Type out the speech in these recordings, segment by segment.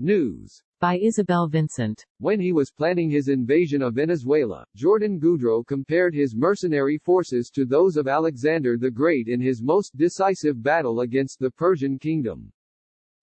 News. By Isabel Vincent. When he was planning his invasion of Venezuela, Jordan Goudreau compared his mercenary forces to those of Alexander the Great in his most decisive battle against the Persian kingdom.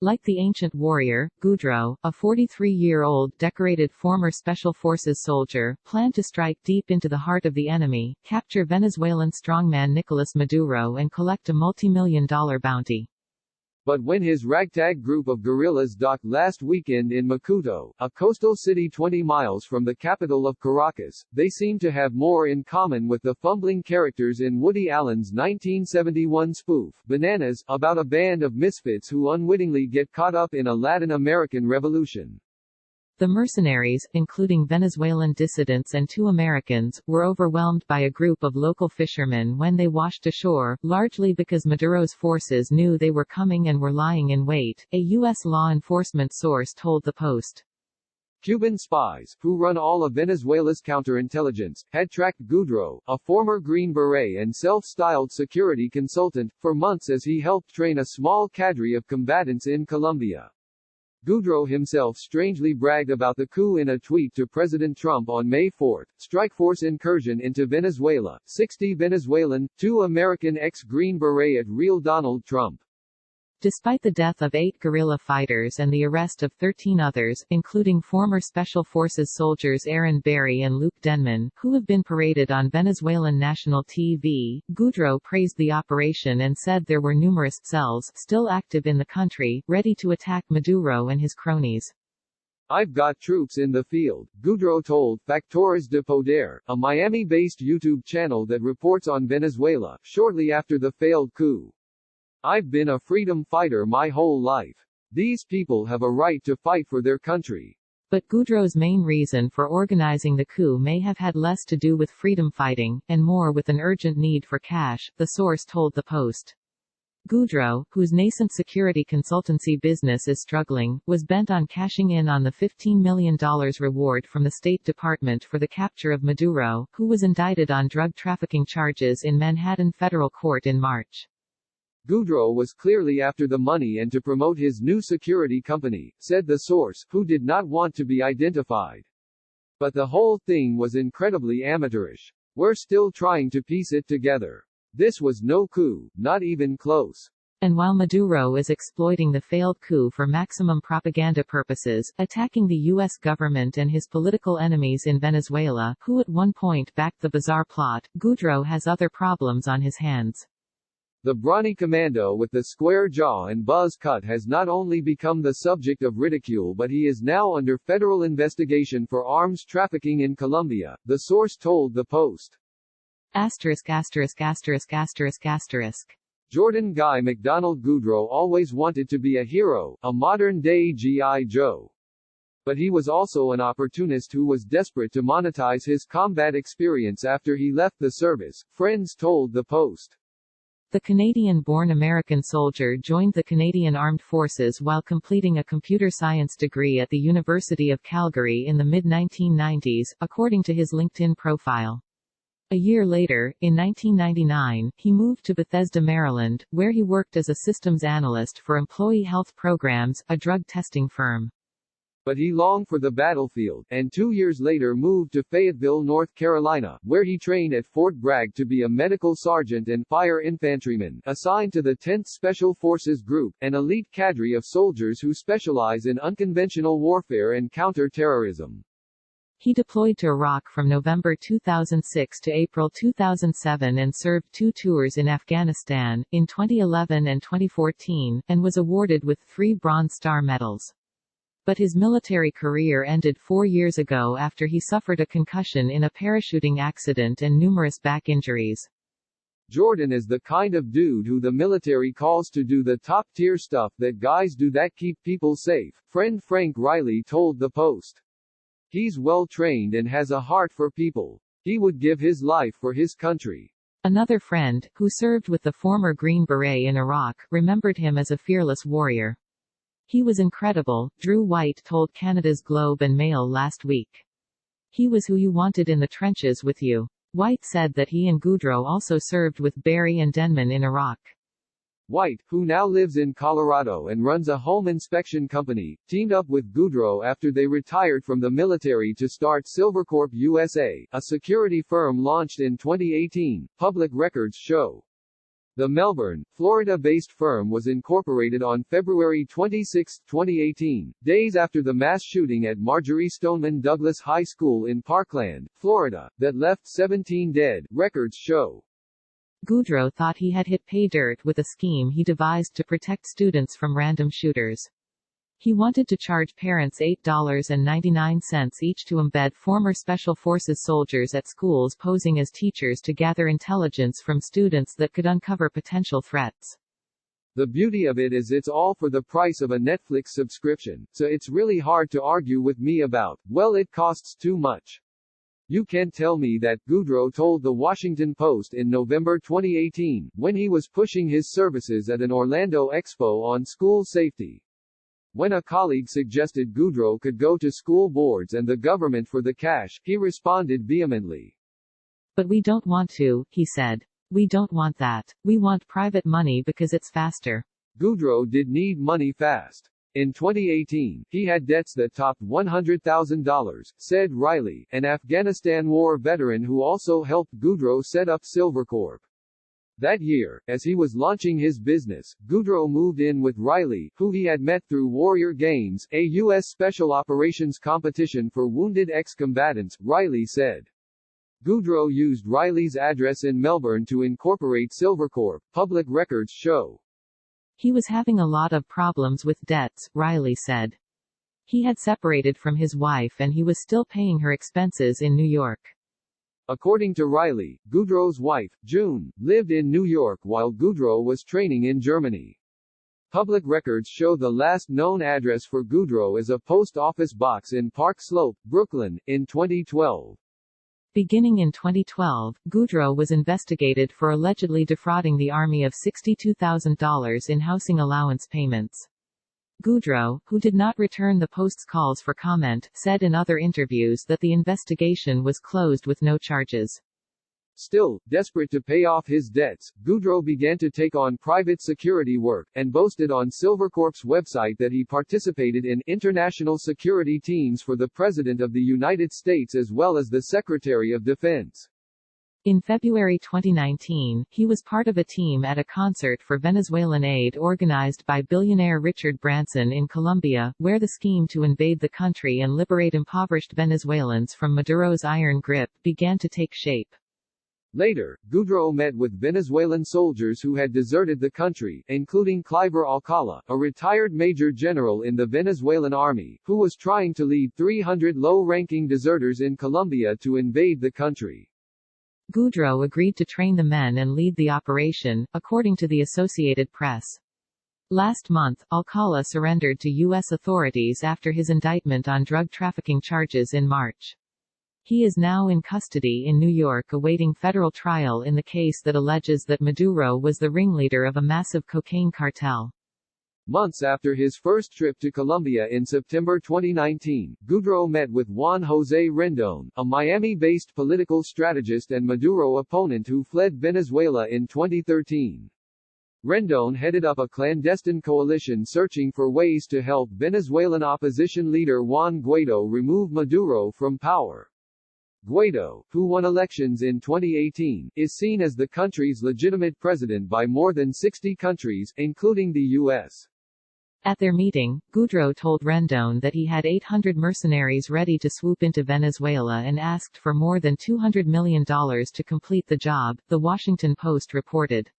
Like the ancient warrior, Goudreau, a 43-year-old decorated former Special Forces soldier, planned to strike deep into the heart of the enemy, capture Venezuelan strongman Nicolas Maduro and collect a multi-million-dollar bounty. But when his ragtag group of guerrillas docked last weekend in Macuto, a coastal city 20 miles from the capital of Caracas, they seemed to have more in common with the fumbling characters in Woody Allen's 1971 spoof, Bananas, about a band of misfits who unwittingly get caught up in a Latin American revolution. The mercenaries, including Venezuelan dissidents and 2 Americans, were overwhelmed by a group of local fishermen when they washed ashore, largely because Maduro's forces knew they were coming and were lying in wait, a U.S. law enforcement source told the Post. Cuban spies, who run all of Venezuela's counterintelligence, had tracked Goudreau, a former Green Beret and self-styled security consultant, for months as he helped train a small cadre of combatants in Colombia. Goudreau himself strangely bragged about the coup in a tweet to President Trump on May 4, Strikeforce incursion into Venezuela, 60 Venezuelan, 2 American ex-Green Beret at real Donald Trump. Despite the death of 8 guerrilla fighters and the arrest of 13 others, including former Special Forces soldiers Aaron Berry and Luke Denman, who have been paraded on Venezuelan national TV, Goudreau praised the operation and said there were numerous cells still active in the country, ready to attack Maduro and his cronies. I've got troops in the field, Goudreau told Factores de Poder, a Miami-based YouTube channel that reports on Venezuela, shortly after the failed coup. I've been a freedom fighter my whole life. These people have a right to fight for their country. But Goudreau's main reason for organizing the coup may have had less to do with freedom fighting, and more with an urgent need for cash, the source told the Post. Goudreau, whose nascent security consultancy business is struggling, was bent on cashing in on the $15 million reward from the State Department for the capture of Maduro, who was indicted on drug trafficking charges in Manhattan federal court in March. Goudreau was clearly after the money and to promote his new security company, said the source, who did not want to be identified. But the whole thing was incredibly amateurish. We're still trying to piece it together. This was no coup, not even close. And while Maduro is exploiting the failed coup for maximum propaganda purposes, attacking the U.S. government and his political enemies in Venezuela, who at one point backed the bizarre plot, Goudreau has other problems on his hands. The brawny commando with the square jaw and buzz cut has not only become the subject of ridicule but he is now under federal investigation for arms trafficking in Colombia, the source told the Post. Jordan Guy McDonald Goudreau always wanted to be a hero, a modern-day G.I. Joe. But he was also an opportunist who was desperate to monetize his combat experience after he left the service, friends told the Post. The Canadian-born American soldier joined the Canadian Armed Forces while completing a computer science degree at the University of Calgary in the mid-1990s, according to his LinkedIn profile. A year later, in 1999, he moved to Bethesda, Maryland, where he worked as a systems analyst for Employee Health Programs, a drug testing firm. But he longed for the battlefield, and 2 years later moved to Fayetteville, North Carolina, where he trained at Fort Bragg to be a medical sergeant and fire infantryman, assigned to the 10th Special Forces Group, an elite cadre of soldiers who specialize in unconventional warfare and counter-terrorism. He deployed to Iraq from November 2006 to April 2007 and served 2 tours in Afghanistan, in 2011 and 2014, and was awarded with 3 Bronze Star medals. But his military career ended 4 years ago after he suffered a concussion in a parachuting accident and numerous back injuries. Jordan is the kind of dude who the military calls to do the top-tier stuff that guys do that keep people safe, friend Frank Riley told the Post. He's well-trained and has a heart for people. He would give his life for his country. Another friend, who served with the former Green Beret in Iraq, remembered him as a fearless warrior. He was incredible, Drew White told Canada's Globe and Mail last week. He was who you wanted in the trenches with you. White said that he and Goudreau also served with Berry and Denman in Iraq. White, who now lives in Colorado and runs a home inspection company, teamed up with Goudreau after they retired from the military to start Silvercorp USA, a security firm launched in 2018, public records show. The Melbourne, Florida-based firm was incorporated on February 26, 2018, days after the mass shooting at Marjory Stoneman Douglas High School in Parkland, Florida, that left 17 dead, records show. Goudreau thought he had hit pay dirt with a scheme he devised to protect students from random shooters. He wanted to charge parents $8.99 each to embed former Special Forces soldiers at schools posing as teachers to gather intelligence from students that could uncover potential threats. The beauty of it is it's all for the price of a Netflix subscription, so it's really hard to argue with me about, well, it costs too much. You can't tell me that, Goudreau told The Washington Post in November 2018, when he was pushing his services at an Orlando expo on school safety. When a colleague suggested Goudreau could go to school boards and the government for the cash, he responded vehemently. But we don't want to, he said. We don't want that. We want private money because it's faster. Goudreau did need money fast. In 2018, he had debts that topped $100,000, said Riley, an Afghanistan war veteran who also helped Goudreau set up Silvercorp. That year, as he was launching his business, Goudreau moved in with Riley, who he had met through Warrior Games, a U.S. Special Operations competition for wounded ex-combatants, Riley said. Goudreau used Riley's address in Melbourne to incorporate Silvercorp, public records show. He was having a lot of problems with debts, Riley said. He had separated from his wife and he was still paying her expenses in New York. According to Riley, Goudreau's wife, June, lived in New York while Goudreau was training in Germany. Public records show the last known address for Goudreau as a post office box in Park Slope, Brooklyn, in 2012. Beginning in 2012, Goudreau was investigated for allegedly defrauding the Army of $62,000 in housing allowance payments. Goudreau, who did not return the Post's calls for comment, said in other interviews that the investigation was closed with no charges. Still, desperate to pay off his debts, Goudreau began to take on private security work, and boasted on Silvercorp's website that he participated in international security teams for the President of the United States as well as the Secretary of Defense. In February 2019, he was part of a team at a concert for Venezuelan aid organized by billionaire Richard Branson in Colombia, where the scheme to invade the country and liberate impoverished Venezuelans from Maduro's iron grip began to take shape. Later, Goudreau met with Venezuelan soldiers who had deserted the country, including Cliver Alcala, a retired major general in the Venezuelan army, who was trying to lead 300 low-ranking deserters in Colombia to invade the country. Goudreau agreed to train the men and lead the operation, according to the Associated Press. Last month, Alcala surrendered to U.S. authorities after his indictment on drug trafficking charges in March. He is now in custody in New York awaiting federal trial in the case that alleges that Maduro was the ringleader of a massive cocaine cartel. Months after his first trip to Colombia in September 2019, Goudreau met with Juan José Rendón, a Miami-based political strategist and Maduro opponent who fled Venezuela in 2013. Rendón headed up a clandestine coalition searching for ways to help Venezuelan opposition leader Juan Guaidó remove Maduro from power. Guaidó, who won elections in 2018, is seen as the country's legitimate president by more than 60 countries, including the U.S. At their meeting, Goudreau told Rendón that he had 800 mercenaries ready to swoop into Venezuela and asked for more than $200 million to complete the job, The Washington Post reported.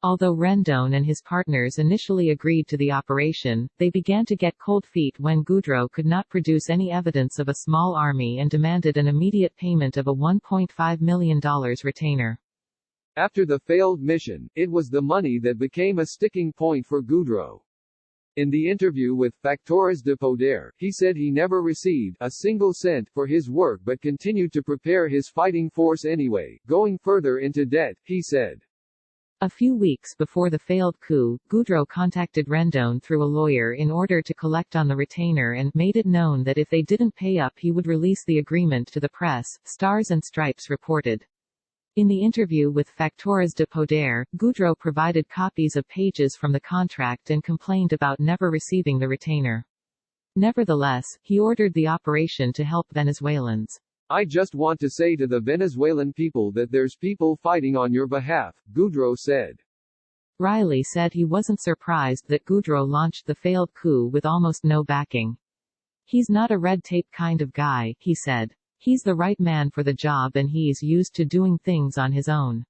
Although Rendón and his partners initially agreed to the operation, they began to get cold feet when Goudreau could not produce any evidence of a small army and demanded an immediate payment of a $1.5 million retainer. After the failed mission, it was the money that became a sticking point for Goudreau. In the interview with Factores de Poder, he said he never received a single cent for his work but continued to prepare his fighting force anyway, going further into debt, he said. A few weeks before the failed coup, Goudreau contacted Rendón through a lawyer in order to collect on the retainer and made it known that if they didn't pay up he would release the agreement to the press, Stars and Stripes reported. In the interview with Factores de Poder, Goudreau provided copies of pages from the contract and complained about never receiving the retainer. Nevertheless, he ordered the operation to help Venezuelans. I just want to say to the Venezuelan people that there's people fighting on your behalf, Goudreau said. Riley said he wasn't surprised that Goudreau launched the failed coup with almost no backing. He's not a red tape kind of guy, he said. He's the right man for the job and he's used to doing things on his own.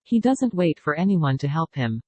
He doesn't wait for anyone to help him.